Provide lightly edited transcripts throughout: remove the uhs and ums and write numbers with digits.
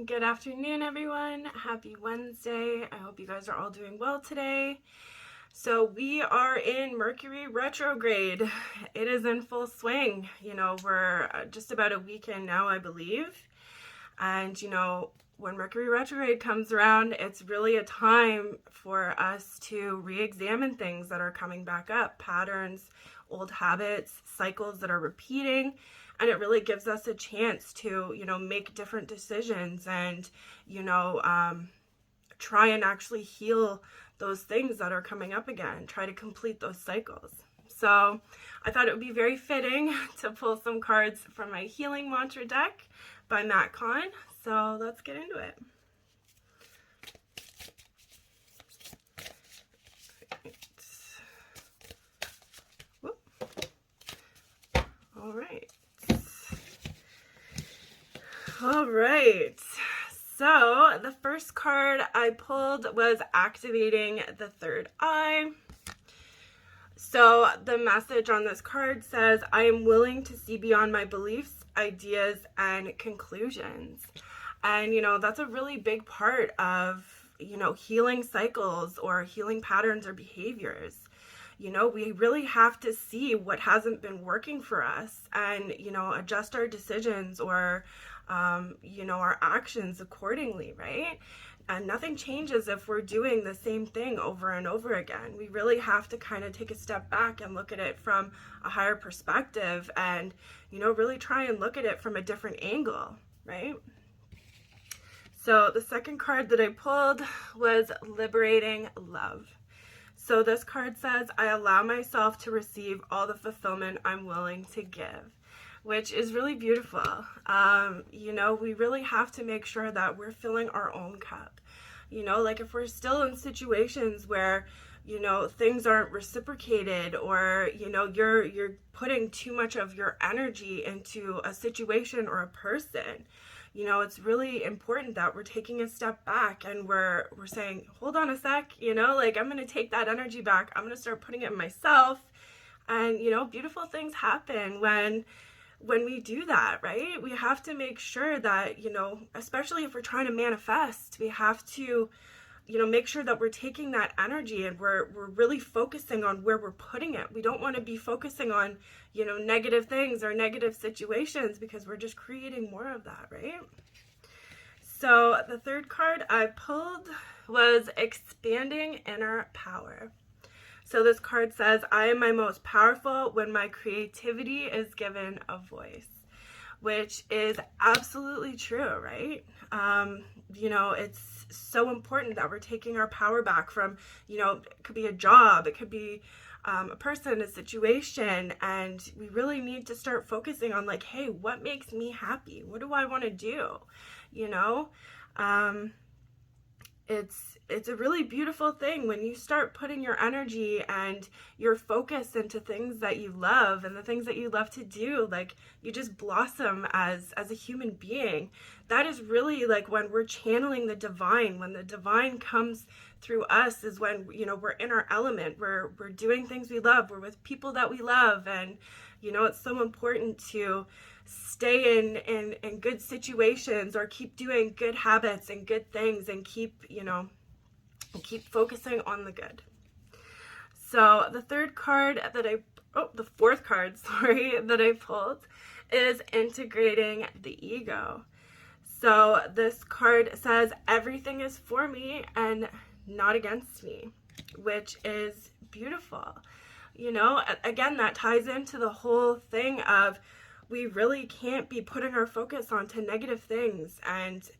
Good afternoon, everyone. Happy Wednesday. I hope you guys are all doing well today. So we are in Mercury retrograde. It is in full swing. We're just about a week in now, I believe. And, when Mercury retrograde comes around, it's really a time for us to re-examine things that are coming back up, patterns, old habits, cycles that are repeating. And it really gives us a chance to, make different decisions and, try and actually heal those things that are coming up again, try to complete those cycles. So I thought it would be very fitting to pull some cards from my Healing Mantra deck by Matt Kahn. So let's get into it. All right. All right. So the first card I pulled was activating the third eye. So the message on this card says, I am willing to see beyond my beliefs, ideas, and conclusions. And, that's a really big part of, healing cycles or healing patterns or behaviors. We really have to see what hasn't been working for us and, adjust our decisions or, our actions accordingly, right? And nothing changes if we're doing the same thing over and over again. We really have to kind of take a step back and look at it from a higher perspective and, really try and look at it from a different angle, right? So the second card that I pulled was Liberating Love. So this card says, I allow myself to receive all the fulfillment I'm willing to give, which is really beautiful. We really have to make sure that we're filling our own cup. Like if we're still in situations where, things aren't reciprocated or, you're putting too much of your energy into a situation or a person, it's really important that we're taking a step back and we're saying, hold on a sec, I'm going to take that energy back. I'm going to start putting it in myself. And, beautiful things happen when we do that, right? We have to make sure that, especially if we're trying to manifest, we have to, make sure that we're taking that energy and we're really focusing on where we're putting it. We don't want to be focusing on, negative things or negative situations because we're just creating more of that, right? So the third card I pulled was Expanding Inner Power. So this card says, I am my most powerful when my creativity is given a voice, which is absolutely true, right? It's so important that we're taking our power back from, it could be a job, it could be a person, a situation, and we really need to start focusing on like, hey, what makes me happy? What do I want to do? It's a really beautiful thing when you start putting your energy and your focus into things that you love and the things that you love to do. Like you just blossom as a human being. That is really like when we're channeling the divine. When the divine comes through us is when, we're in our element. We're doing things we love. We're with people that we love. And, it's so important to stay in good situations or keep doing good habits and good things and keep focusing on the good. So the fourth card, that I pulled is Integrating the Ego. So this card says, everything is for me and not against me, which is beautiful. Again, that ties into the whole thing of we really can't be putting our focus onto negative things and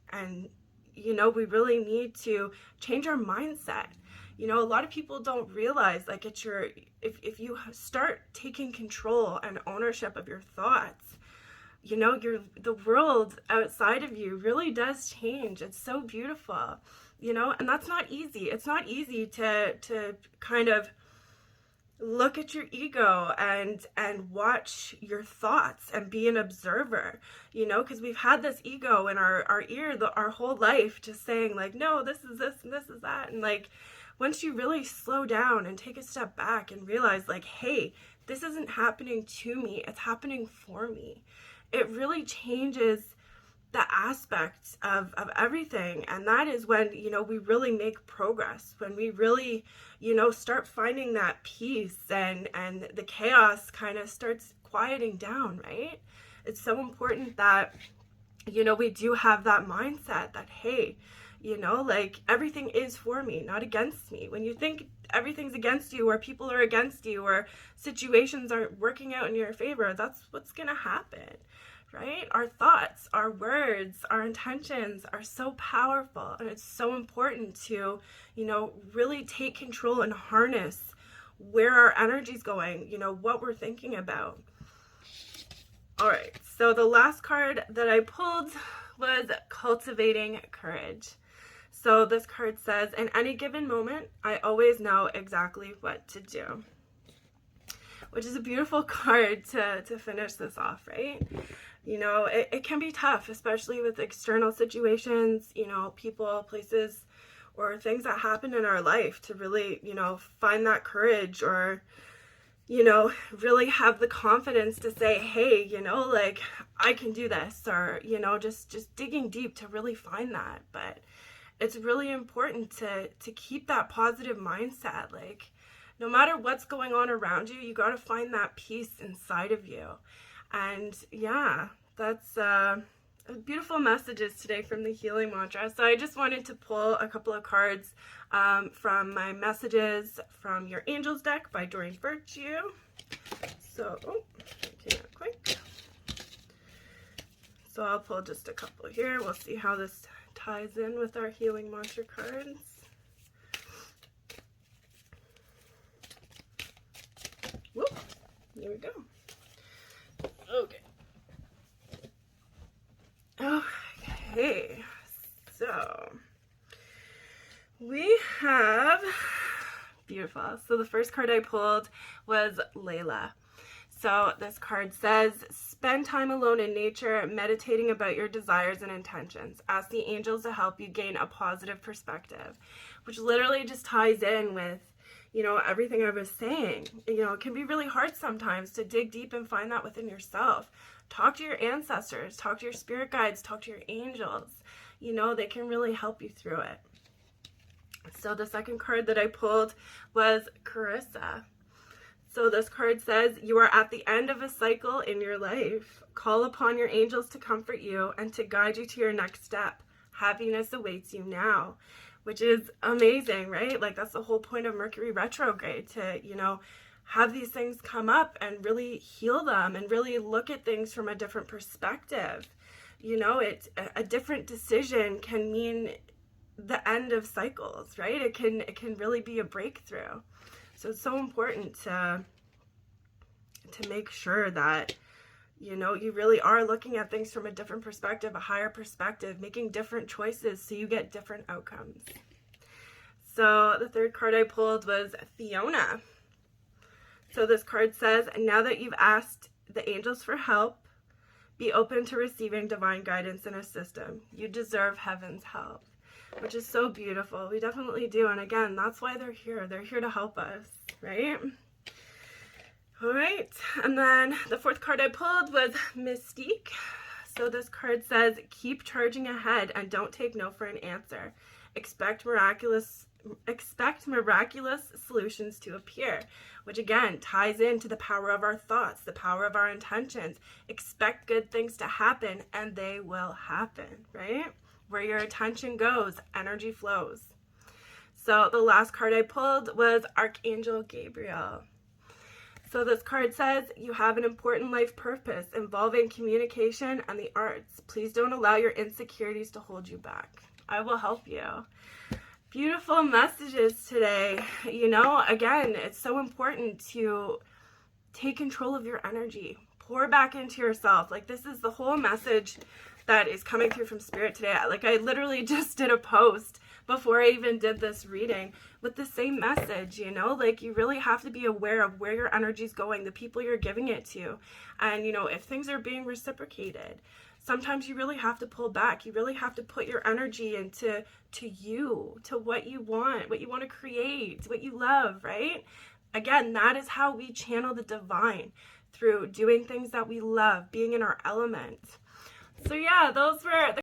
we really need to change our mindset. A lot of people don't realize like if you start taking control and ownership of your thoughts, the world outside of you really does change. It's so beautiful, and that's not easy. It's not easy to kind of look at your ego and watch your thoughts and be an observer, because we've had this ego in our ear our whole life just saying like, no, this is this and this is that. And like, once you really slow down and take a step back and realize like, hey, this isn't happening to me, it's happening for me. It really changes the aspects of everything. And that is when, we really make progress, when we really, start finding that peace, and the chaos kind of starts quieting down, right? It's so important that, we do have that mindset that, hey, like, everything is for me, not against me. When you think everything's against you, or people are against you, or situations aren't working out in your favor, that's what's gonna happen, right? Our thoughts, our words, our intentions are so powerful, and it's so important to, really take control and harness where our energy's going, what we're thinking about. All right, so the last card that I pulled was Cultivating Courage. So this card says, in any given moment, I always know exactly what to do. Which is a beautiful card to finish this off, right? It can be tough, especially with external situations, people, places, or things that happen in our life, to really, find that courage, or, really have the confidence to say, hey, like, I can do this, or, just digging deep to really find that. But it's really important to keep that positive mindset. Like, no matter what's going on around you, you got to find that peace inside of you. And yeah, that's beautiful messages today from the healing mantra. So I just wanted to pull a couple of cards from my messages from your angels deck by Doreen Virtue. So, came out quick. So I'll pull just a couple here. We'll see how this ties in with our healing mantra cards. Whoop, here we go. Okay, so we have, beautiful. So the first card I pulled was Layla. So this card says, spend time alone in nature, meditating about your desires and intentions. Ask the angels to help you gain a positive perspective, which literally just ties in with, everything I was saying. It can be really hard sometimes to dig deep and find that within yourself. Talk to your ancestors, talk to your spirit guides, talk to your angels. They can really help you through it. So the second card that I pulled was Carissa. So this card says, you are at the end of a cycle in your life. Call upon your angels to comfort you and to guide you to your next step. Happiness awaits you now, which is amazing, right? Like, that's the whole point of Mercury retrograde, to, have these things come up and really heal them and really look at things from a different perspective. It's a different decision can mean the end of cycles, right? It can really be a breakthrough. So it's so important to make sure that, you really are looking at things from a different perspective, a higher perspective, making different choices so you get different outcomes. So the third card I pulled was Fiona. So this card says, now that you've asked the angels for help, be open to receiving divine guidance and assistance. You deserve heaven's help, which is so beautiful. We definitely do. And again, that's why they're here. They're here to help us, right? All right. And then the fourth card I pulled was Mystique. So this card says, keep charging ahead and don't take no for an answer. Expect miraculous solutions to appear, which again ties into the power of our thoughts, the power of our intentions. Expect good things to happen, and they will happen, right? Where your attention goes, energy flows. So the last card I pulled was Archangel Gabriel. So this card says, you have an important life purpose involving communication and the arts. Please don't allow your insecurities to hold you back. I will help you. Beautiful messages today. Again, it's so important to take control of your energy. Pour back into yourself. Like, this is the whole message that is coming through from Spirit today. Like, I literally just did a post before I even did this reading with the same message, like, you really have to be aware of where your energy is going, the people you're giving it to, and, if things are being reciprocated. Sometimes you really have to pull back. You really have to put your energy into what you want to create, what you love, right? Again, that is how we channel the divine, through doing things that we love, being in our element. So yeah, those were the